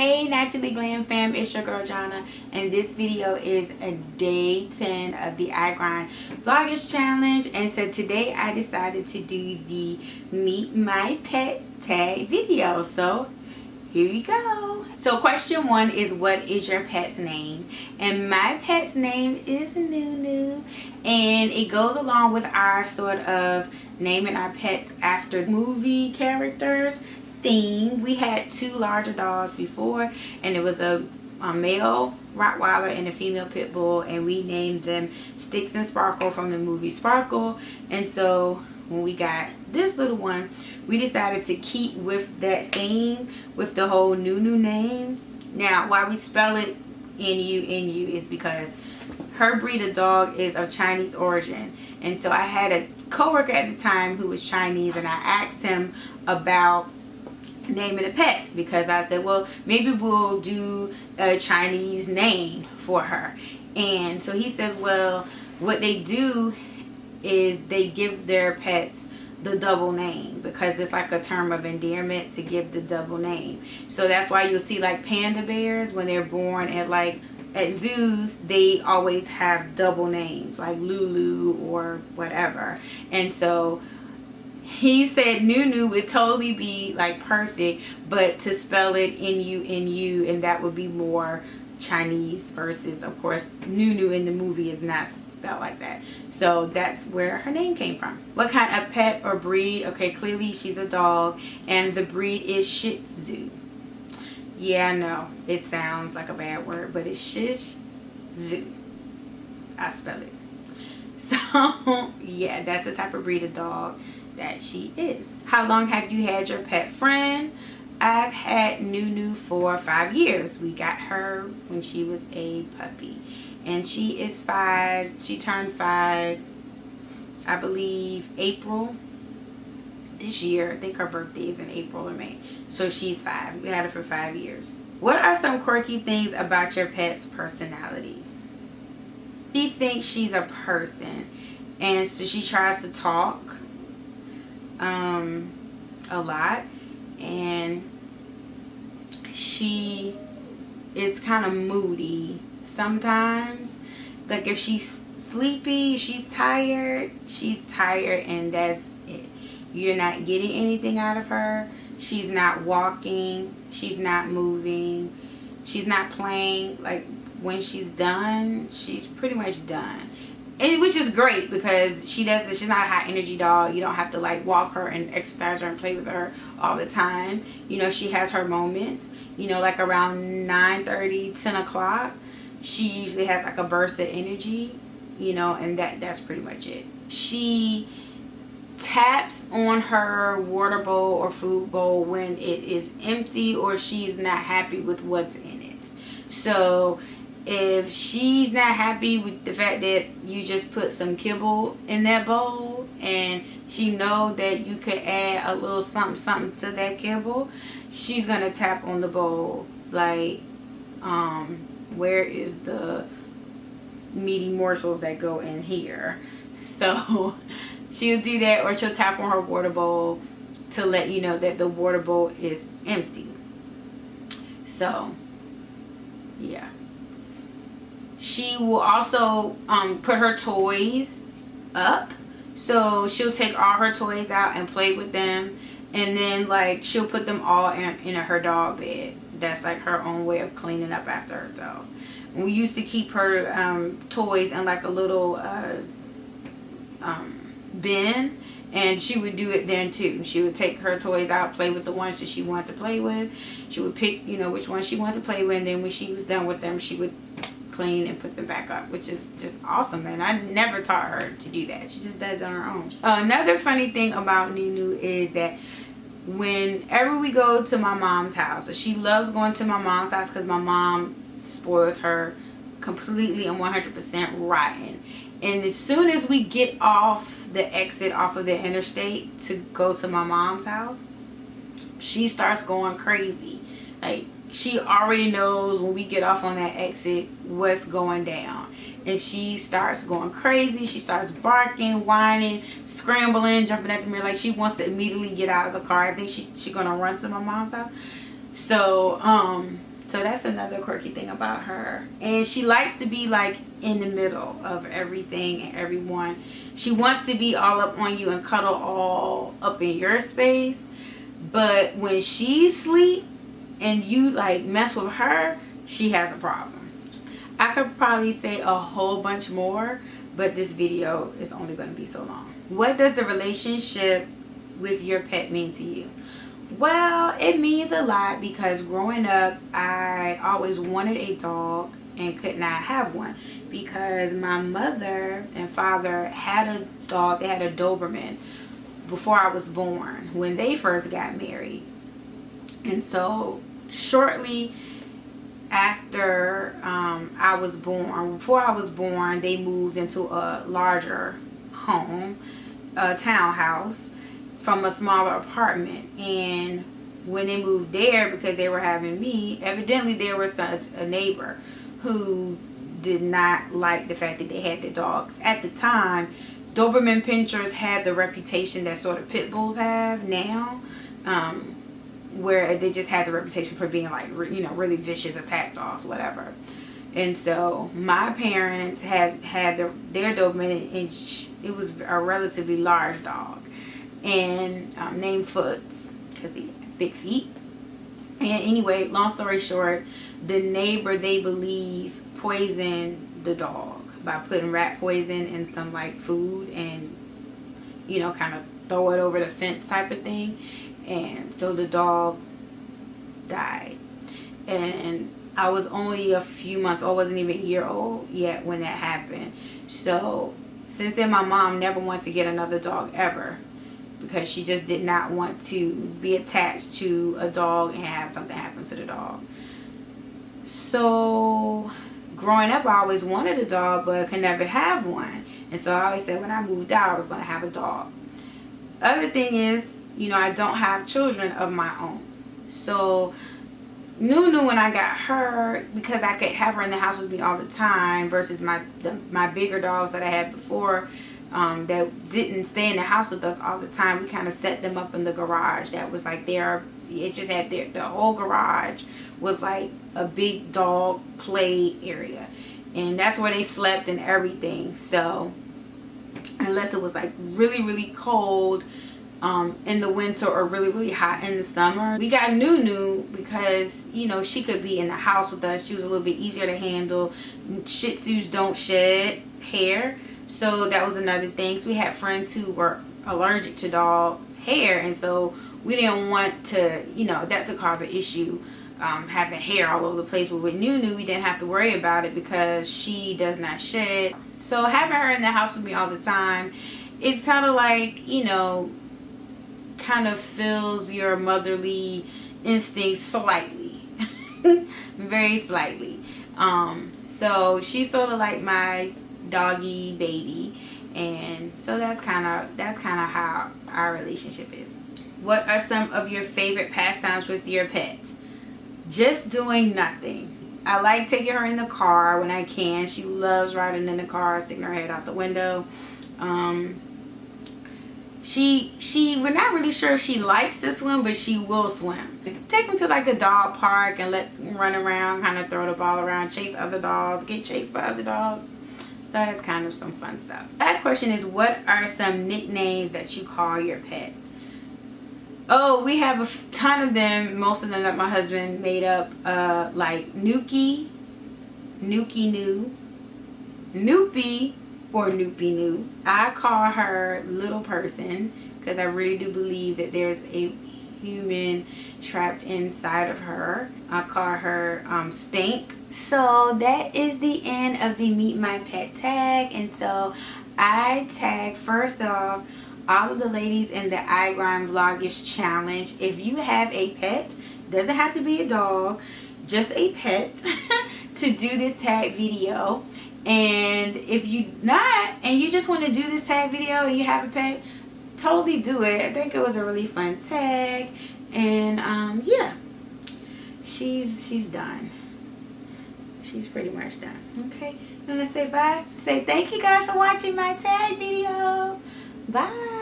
Hey Naturally Glam fam, it's your girl Jana, and this video is a day 10 of the I Grind Vloggers Challenge. And so today I decided to do the Meet My Pet tag video. So here you go. So question 1 is, what is your pet's name? And my pet's name is Nunu, and it goes along with our sort of naming our pets after movie characters theme. We had 2 larger dogs before, and it was a male Rottweiler and a female Pit Bull, and we named them Sticks and Sparkle from the movie Sparkle. And so when we got this little one, we decided to keep with that theme with the whole Nunu name. Now, why we spell it N-U-N-U is because her breed of dog is of Chinese origin. And so I had a coworker at the time who was Chinese, and I asked him about naming a pet, because I said, well, maybe we'll do a Chinese name for her. And so he said, well, what they do is they give their pets the double name, because it's like a term of endearment to give the double name. So that's why you'll see like panda bears, when they're born at zoos, they always have double names like Lulu or whatever. And so he said Nunu would totally be like perfect, but to spell it N-U-N-U, and that would be more Chinese, versus of course Nunu in the movie is not spelled like that. So that's where her name came from. What kind of pet or breed? Okay, clearly she's a dog, and the breed is Shih Tzu. Yeah, I know it sounds like a bad word, but it's Shih Tzu. I spell it. So yeah, that's the type of breed of dog that she is. How long have you had your pet friend? I've had Nunu for 5 years. We got her when she was a puppy, and she is 5. She turned 5, I believe, April this year. I think her birthday is in April or May. So she's 5. We had her for 5 years. What are some quirky things about your pet's personality? She thinks she's a person, and so she tries to talk a lot, and she is kind of moody sometimes. Like if she's sleepy, she's tired, and that's it. You're not getting anything out of her. She's not walking, she's not moving, she's not playing. Like when she's done, she's pretty much done. And which is great, because she's not a high energy dog. You don't have to like walk her and exercise her and play with her all the time. You know, she has her moments, you know, like around 9:30, 10 o'clock, she usually has like a burst of energy, you know, and that's pretty much it. She taps on her water bowl or food bowl when it is empty, or she's not happy with what's in it. So if she's not happy with the fact that you just put some kibble in that bowl, and she know that you could add a little something to that kibble, she's gonna tap on the bowl like, where is the meaty morsels that go in here? So she'll do that, or she'll tap on her water bowl to let you know that the water bowl is empty. So yeah. She will also put her toys up. So she'll take all her toys out and play with them, and then like she'll put them all in her dog bed. That's like her own way of cleaning up after herself. We used to keep her toys in like a little bin, and she would do it then too. She would take her toys out, play with the ones that she wanted to play with. She would pick, you know, which ones she wanted to play with, and then when she was done with them, she would clean and put them back up, which is just awesome. And I never taught her to do that. She just does it on her own. Another funny thing about Nunu is that whenever we go to my mom's house, so she loves going to my mom's house because my mom spoils her completely and 100% rotten. And as soon as we get off the exit off of the interstate to go to my mom's house, she starts going crazy. Like, she already knows when we get off on that exit what's going down, and she starts going crazy. She starts barking, whining, scrambling, jumping at the mirror, like she wants to immediately get out of the car. I think she's gonna run to my mom's house. So So that's another quirky thing about her. And she likes to be like in the middle of everything and everyone. She wants to be all up on you and cuddle all up in your space. But when she's asleep and you like mess with her, she has a problem. I could probably say a whole bunch more, but this video is only going to be so long. What does the relationship with your pet mean to you? Well, it means a lot because growing up, I always wanted a dog and could not have one because my mother and father had a dog. They had a Doberman before I was born when they first got married. And so shortly after I was born, before I was born, they moved into a larger home, a townhouse, from a smaller apartment. And when they moved there, because they were having me, evidently there was a neighbor who did not like the fact that they had the dogs. At the time, Doberman pinchers had the reputation that sort of pit bulls have now, where they just had the reputation for being like, you know, really vicious attack dogs, whatever. And so my parents had their Doberman, and it was a relatively large dog, and named Foots because he had big feet. And anyway, long story short, the neighbor, they believe, poisoned the dog by putting rat poison in some like food and, you know, kind of throw it over the fence type of thing. And so the dog died. And I was only a few months old, wasn't even a year old yet when that happened. So since then, my mom never wanted to get another dog ever, because she just did not want to be attached to a dog and have something happen to the dog. So growing up, I always wanted a dog but could never have one. And so I always said when I moved out, I was going to have a dog. Other thing is, you know, I don't have children of my own. So Nunu, when I got her, because I could have her in the house with me all the time versus my bigger dogs that I had before, that didn't stay in the house with us all the time, we kind of set them up in the garage. That was like it just had the whole garage was like a big dog play area, and that's where they slept and everything. So unless it was like really, really cold in the winter or really, really hot in the summer, we got Nunu because, you know, she could be in the house with us. She was a little bit easier to handle. Shih Tzus don't shed hair. So that was another thing. So we had friends who were allergic to dog hair, and so we didn't want to, you know, that to cause an issue, having hair all over the place. But with Nunu, we didn't have to worry about it because she does not shed. So having her in the house with me all the time, it's kind of like, you know, kind of fills your motherly instincts slightly. Very slightly. So she's sort of like my doggy baby, and so that's kind of how our relationship is. What are some of your favorite pastimes with your pet? Just doing nothing. I like taking her in the car when I can. She loves riding in the car, sticking her head out the window. We're not really sure if she likes to swim, but she will swim. Take them to like the dog park and let them run around, kind of throw the ball around, chase other dogs, get chased by other dogs. So that's kind of some fun stuff. Last question is, what are some nicknames that you call your pet? Oh, we have a ton of them. Most of them that my husband made up, like Nuki, Nuki New, Noopy, or Noopy New. I call her Little Person because I really do believe that there's a human trapped inside of her. I call her Stink. So that is the end of the Meet My Pet tag. And so I tag, first off, all of the ladies in the I Grind Vloggish challenge. If you have a pet, doesn't have to be a dog, just a pet, to do this tag video. And if you not, and you just want to do this tag video and you have a pet, totally do it. I think it was a really fun tag. And yeah, she's done. She's pretty much done. Okay, you want to say bye? Say thank you guys for watching my tag video. Bye.